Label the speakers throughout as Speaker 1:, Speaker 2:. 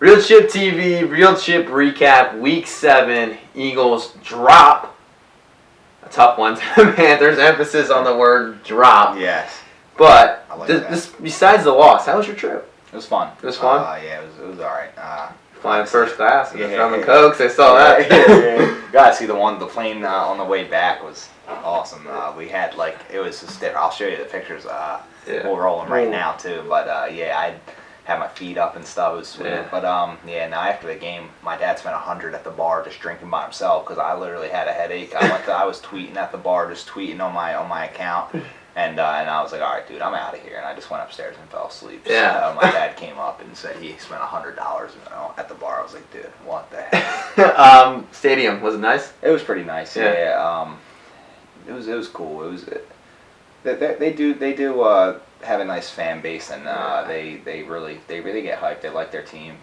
Speaker 1: RealChip TV, RealChip recap, Week 7, Eagles drop. A tough one to the Panthers. Emphasis on the word drop.
Speaker 2: Yes.
Speaker 1: But
Speaker 2: I like
Speaker 1: this, besides the loss, how was your trip?
Speaker 2: It was fun.
Speaker 1: It was fun?
Speaker 2: Yeah, it was all right.
Speaker 1: Flying first class.
Speaker 2: Yeah,
Speaker 1: On the Cokes, I saw that.
Speaker 2: Yeah. Gotta see the plane on the way back was awesome. We had it was just different. I'll show you the pictures. We'll roll them right now too. But I had my feet up and stuff. It was sweet.
Speaker 1: Yeah.
Speaker 2: But now after the game, my dad spent $100 at the bar just drinking by himself because I literally had a headache. I was tweeting at the bar, just tweeting on my account. And I was like, all right, dude, I'm out of here. And I just went upstairs and fell asleep.
Speaker 1: Yeah.
Speaker 2: So my dad came up and said he spent $100 at the bar. I was like, dude, what the heck?
Speaker 1: Stadium, was it nice?
Speaker 2: It was pretty nice. Yeah. It was cool. It was. They do have a nice fan base, and they really get hyped. They like their team.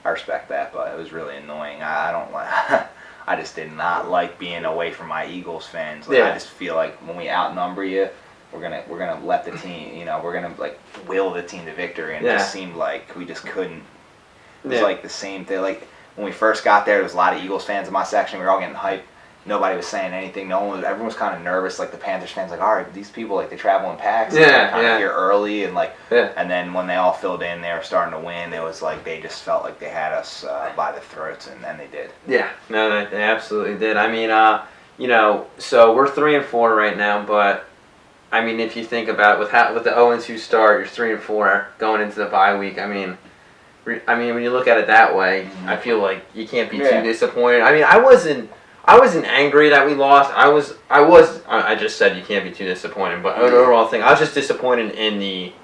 Speaker 2: I respect that, but it was really annoying. I don't like. I just did not like being away from my Eagles fans. I just feel like when we outnumber you, we're gonna let the team. We're gonna will the team to victory, and it just seemed like we just couldn't. It was like the same thing. Like when we first got there was a lot of Eagles fans in my section. We were all getting hyped. Nobody was saying anything. Everyone was kind of nervous. Like the Panthers fans, all right, these people they travel in packs. They're kind of here early, and and then when they all filled in, they were starting to win. It was like they just felt like they had us by the throats, and then they did.
Speaker 1: Yeah, no, they absolutely did. I mean, so we're 3-4 right now, but I mean, if you think about it, with the 0-2 start, you're 3-4 going into the bye week. I mean, when you look at it that way, I feel like you can't be too disappointed. I mean, I wasn't angry that we lost. I just said you can't be too disappointed, but overall thing, I was just disappointed in the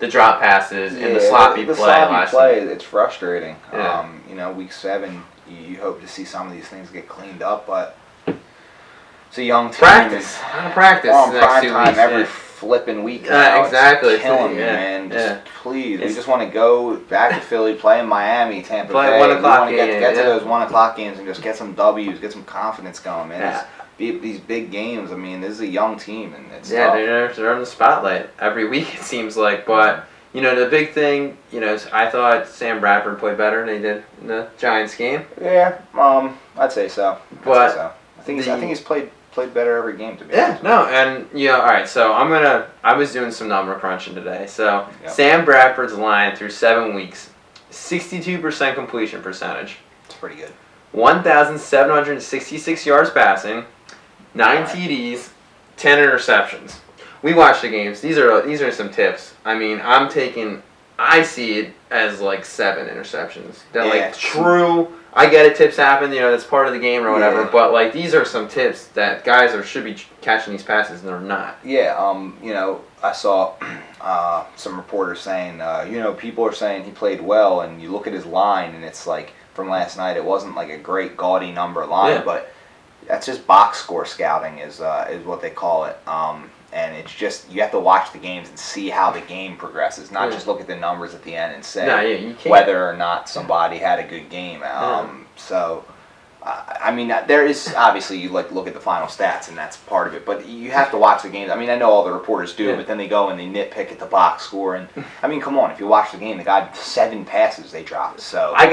Speaker 1: drop passes and the sloppy play last night.
Speaker 2: It's frustrating.
Speaker 1: Yeah.
Speaker 2: Week 7, you hope to see some of these things get cleaned up, but it's a young team.
Speaker 1: Practice
Speaker 2: On prime time
Speaker 1: weeks,
Speaker 2: every flipping week.
Speaker 1: Exactly.
Speaker 2: It's killing me, man. Please, we just want to go back to Philly, play in Miami, Tampa Bay.
Speaker 1: 1 o'clock
Speaker 2: we want to get to those 1 o'clock games and just get some W's, get some confidence going, man. These big games. I mean, this is a young team, and it's tough.
Speaker 1: They're in the spotlight every week, it seems like. But the big thing, I thought Sam Bradford played better than he did in the Giants game.
Speaker 2: Yeah, I'd say so. I think he's played better every game, to be honest.
Speaker 1: No, and all right. So I was doing some number crunching today. So Sam Bradford's line through 7 weeks, 62% completion percentage.
Speaker 2: It's pretty good.
Speaker 1: 1,766 yards passing, 9 TDs, 10 interceptions. We watched the games. These are some tips. I mean, I see it as 7 interceptions. They're true. I get it, tips happen, that's part of the game or whatever, but these are some tips that guys should be catching these passes and they're not.
Speaker 2: Yeah, I saw some reporters saying, people are saying he played well, and you look at his line and it's from last night, it wasn't a great gaudy number line, but that's just box score scouting is what they call it. And it's just, you have to watch the games and see how the game progresses, not just look at the numbers at the end and say whether or not somebody had a good game. So, I mean, there is, obviously, you look at the final stats, and that's part of it, but you have to watch the games. I mean, I know all the reporters do, but then they go and they nitpick at the box score, and, I mean, come on, if you watch the game, the guy had 7 passes they dropped, so.
Speaker 1: I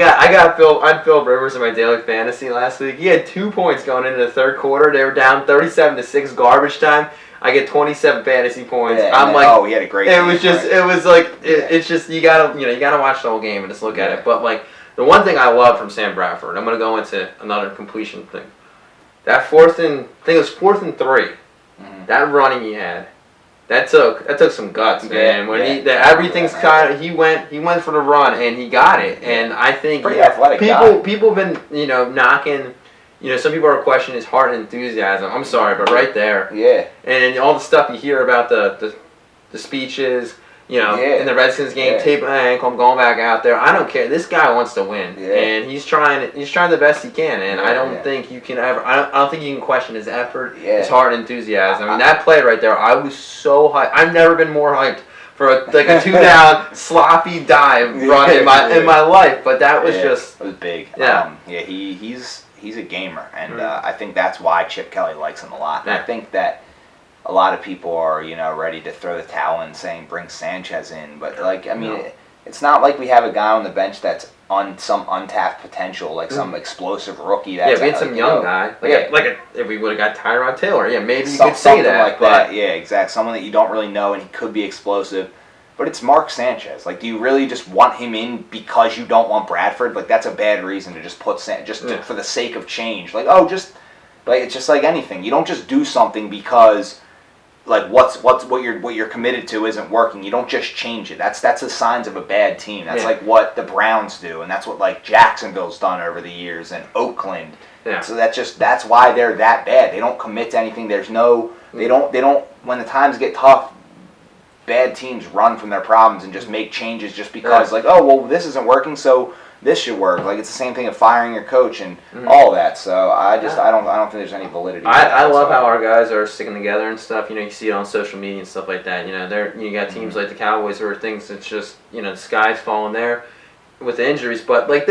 Speaker 1: Phil Rivers in my daily fantasy last week. He had 2 points going into the third quarter. They were down 37-6 garbage time. I get 27 fantasy points.
Speaker 2: I'm he had a great game.
Speaker 1: It's just you gotta watch the whole game and just look at it. But the one thing I love from Sam Bradford, I'm gonna go into another completion thing. That fourth and 3. Mm-hmm. That running he had, that took some guts, man. Everything's kind of he went for the run and he got it. And I think
Speaker 2: pretty athletic
Speaker 1: people have been knocking. Some people are questioning his heart and enthusiasm. I'm sorry, but right there.
Speaker 2: Yeah.
Speaker 1: And all the stuff you hear about the speeches, in the Redskins game, tape my ankle, I'm going back out there. I don't care. This guy wants to win, and he's trying the best he can. And I don't think you can ever. I don't think you can question his effort, his heart, and enthusiasm. I mean, that play right there, I was so hyped. I've never been more hyped for a 2-down sloppy dive run in my life. But that was just.
Speaker 2: It was big.
Speaker 1: Yeah.
Speaker 2: He's a gamer, and I think that's why Chip Kelly likes him a lot. And I think that a lot of people are, ready to throw the towel in saying bring Sanchez in, but it's not like we have a guy on the bench that's on some untapped potential, like some explosive rookie. That's
Speaker 1: we had some young guy. If we would have got Tyrod Taylor, maybe you could say
Speaker 2: something
Speaker 1: that.
Speaker 2: Like that. Yeah, exactly. Someone that you don't really know and he could be explosive. But it's Mark Sanchez. Like, do you really just want him in because you don't want Bradford? Like, that's a bad reason to just put for the sake of change. Like, it's just like anything. You don't just do something because like what you're committed to isn't working. You don't just change it. That's the signs of a bad team. That's like what the Browns do, and that's what like Jacksonville's done over the years, and Oakland.
Speaker 1: Yeah.
Speaker 2: So that's why they're that bad. They don't commit to anything. They don't when the times get tough, bad teams run from their problems and just make changes just because this isn't working, so this should work. Like, it's the same thing of firing your coach and all that. So I don't think there's any validity.
Speaker 1: I love how our guys are sticking together and stuff. You see it on social media and stuff like that. You got teams like the Cowboys where things it's just the sky's falling there with the injuries, but like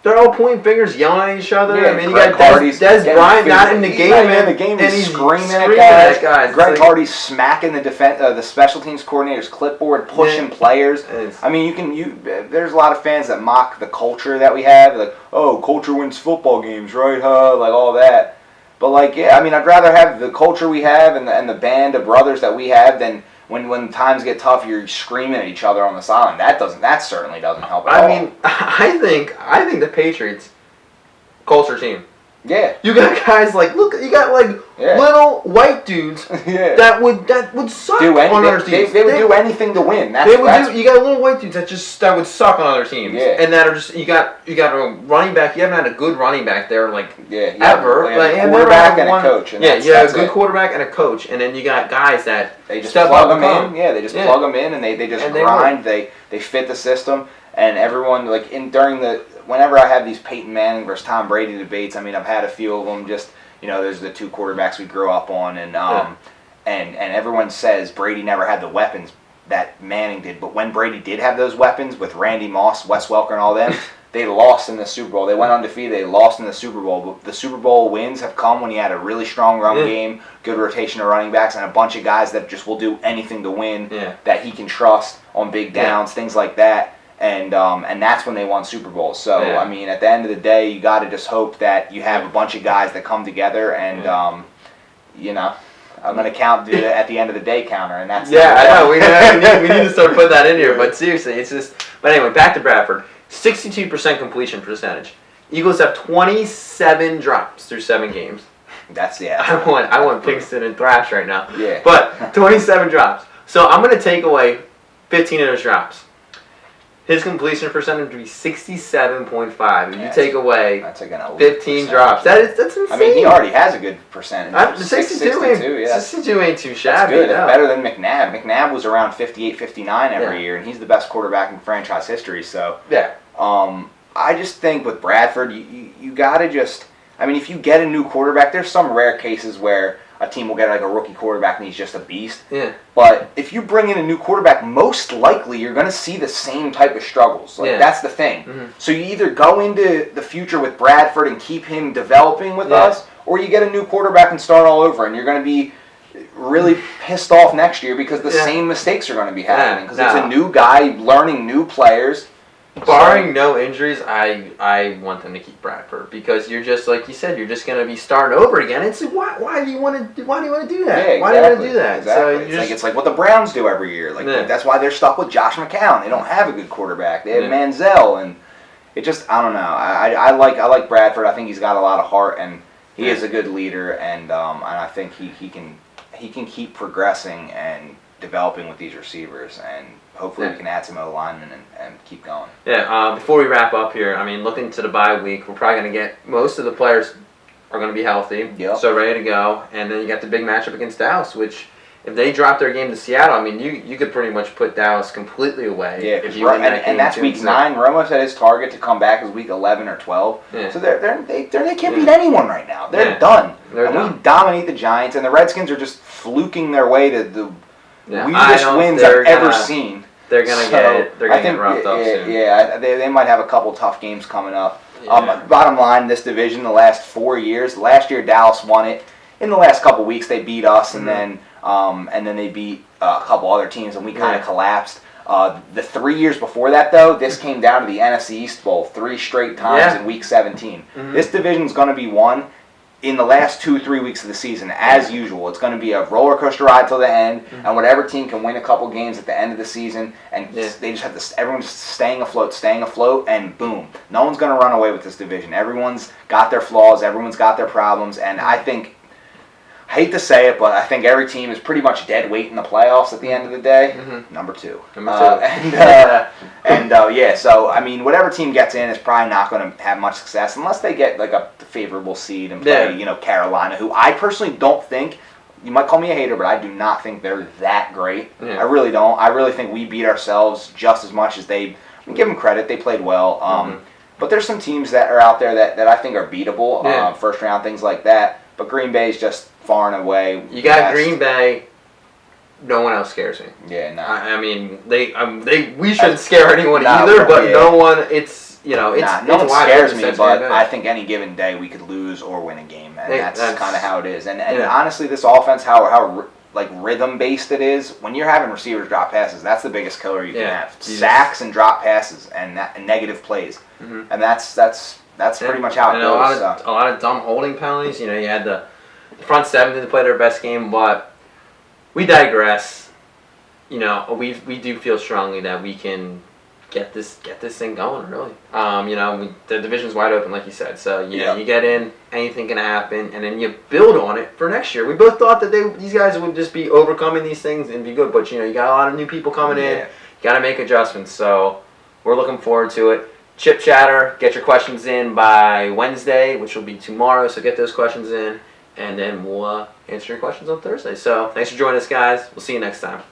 Speaker 1: they're all pointing fingers, yelling at each other.
Speaker 2: Yeah,
Speaker 1: you got Des Bryant not in the game,
Speaker 2: and he's screaming at guys. Greg Hardy's smacking the special teams coordinator's clipboard, pushing players. I mean, there's a lot of fans that mock the culture that we have, like, oh, culture wins football games, right? Like all that. But like, I'd rather have the culture we have and the band of brothers that we have than when times get tough, you're screaming at each other on the sideline. That certainly doesn't help at all.
Speaker 1: I think the Patriots culture team.
Speaker 2: Yeah.
Speaker 1: You got guys like you got little white dudes that would suck on other teams.
Speaker 2: They would do anything to win. You
Speaker 1: got little white dudes that would suck on other teams.
Speaker 2: Yeah.
Speaker 1: And that are just you got a running back. You haven't had a good running back there ever.
Speaker 2: A quarterback and a coach. And
Speaker 1: a good quarterback and a coach, and then you got guys that
Speaker 2: they just plug them in. Yeah, they just plug them in and they just grind. They fit the system, and everyone whenever I have these Peyton Manning versus Tom Brady debates, I've had a few of them. Just there's the two quarterbacks we grew up on, and everyone says Brady never had the weapons that Manning did. But when Brady did have those weapons with Randy Moss, Wes Welker, and all them, they lost in the Super Bowl. They went undefeated. They lost in the Super Bowl. But the Super Bowl wins have come when you had a really strong run game, good rotation of running backs, and a bunch of guys that just will do anything to win. That he can trust on big downs, things like that. And that's when they won Super Bowls. So, at the end of the day, you got to just hope that you have a bunch of guys that come together and, I'm going to count at the end of the day counter. And that's
Speaker 1: I know. We need to start putting that in here. But seriously, it's just... But anyway, back to Bradford. 62% completion percentage. Eagles have 27 drops through 7 games. I want Pinkston and Thrash right now.
Speaker 2: Yeah.
Speaker 1: But 27 drops. So I'm going to take away 15 of those drops. His completion percentage would be 67.5. If you take away 15 drops, that's insane.
Speaker 2: He already has a good percentage.
Speaker 1: 62 ain't too shabby.
Speaker 2: That's good. That's better than McNabb. McNabb was around 58, 59 every year, and he's the best quarterback in franchise history. So I just think with Bradford, you got to just... if you get a new quarterback, there's some rare cases where a team will get a rookie quarterback and he's just a beast.
Speaker 1: Yeah.
Speaker 2: But if you bring in a new quarterback, most likely you're going to see the same type of struggles. That's the thing. Mm-hmm. So you either go into the future with Bradford and keep him developing with us, or you get a new quarterback and start all over, and you're going to be really pissed off next year because the same mistakes are going to be happening because it's a new guy learning new players.
Speaker 1: Barring no injuries, I want them to keep Bradford because you're just like you said, you're just going to be starting over again. It's like, why do you want to do that?
Speaker 2: Yeah, exactly.
Speaker 1: Why do you want to do that?
Speaker 2: Exactly.
Speaker 1: So
Speaker 2: it's like what the Browns do every year. That's why they're stuck with Josh McCown. They don't have a good quarterback. They have Manziel, and it just I don't know. I like Bradford. I think he's got a lot of heart, and he is a good leader, and I think he can keep progressing and developing with these receivers, and hopefully we can add some O-linemen and keep going.
Speaker 1: Yeah, before we wrap up here, looking to the bye week, we're probably going to get most of the players are going to be healthy, so ready to go, and then you got the big matchup against Dallas, which if they drop their game to Seattle, you could pretty much put Dallas completely away.
Speaker 2: Yeah,
Speaker 1: if you win that game,
Speaker 2: and that's week 9. Romo said his target to come back is week 11 or 12. Yeah. So they can't beat anyone right now. They're done. We dominate the Giants, and the Redskins are just fluking their way to the weirdest wins I've ever seen.
Speaker 1: They're gonna get roughed up soon.
Speaker 2: Yeah, they might have a couple tough games coming up.
Speaker 1: Yeah.
Speaker 2: Bottom line, this division, the last 4 years. Last year, Dallas won it. In the last couple weeks, they beat us, and then they beat a couple other teams, and we kind of collapsed. The 3 years before that, though, this came down to the NFC East Bowl 3 straight times in Week 17.
Speaker 1: Mm-hmm.
Speaker 2: This division's going to be won in the last 2-3 weeks of the season, as usual. It's going to be a roller coaster ride till the end, and whatever team can win a couple games at the end of the season, and they just have to. Everyone's staying afloat, and boom, no one's going to run away with this division. Everyone's got their flaws, everyone's got their problems, and I think. I hate to say it, but I think every team is pretty much dead weight in the playoffs at the end of the day.
Speaker 1: Mm-hmm.
Speaker 2: Number two. So I mean, whatever team gets in is probably not going to have much success unless they get like a favorable seed and play, Carolina, who I personally don't think. You might call me a hater, but I do not think they're that great. Yeah. I really don't. I really think we beat ourselves just as much as they. We give them credit; they played well. But there's some teams that are out there that I think are beatable. First round, things like that. But Green Bay is just far and away.
Speaker 1: You got Green Bay. No one else scares me.
Speaker 2: Yeah, no.
Speaker 1: I mean, we shouldn't scare anyone either. But no one. It's
Speaker 2: no one scares me. But I think any given day we could lose or win a game, and that's kind of how it is. And honestly, this offense, how like rhythm based it is. When you're having receivers drop passes, that's the biggest killer you can have. Sacks and drop passes and negative plays, and that's pretty much how it goes.
Speaker 1: A lot of dumb holding penalties. You had the front seven didn't play their best game, but we digress. We do feel strongly that we can get this thing going. Really, the division's wide open, like you said. So you get in, anything can happen, and then you build on it for next year. We both thought that these guys would just be overcoming these things and be good, but you got a lot of new people coming in. You got to make adjustments. So we're looking forward to it. Chip Chatter, get your questions in by Wednesday, which will be tomorrow. So get those questions in, and then we'll answer your questions on Thursday. So thanks for joining us, guys. We'll see you next time.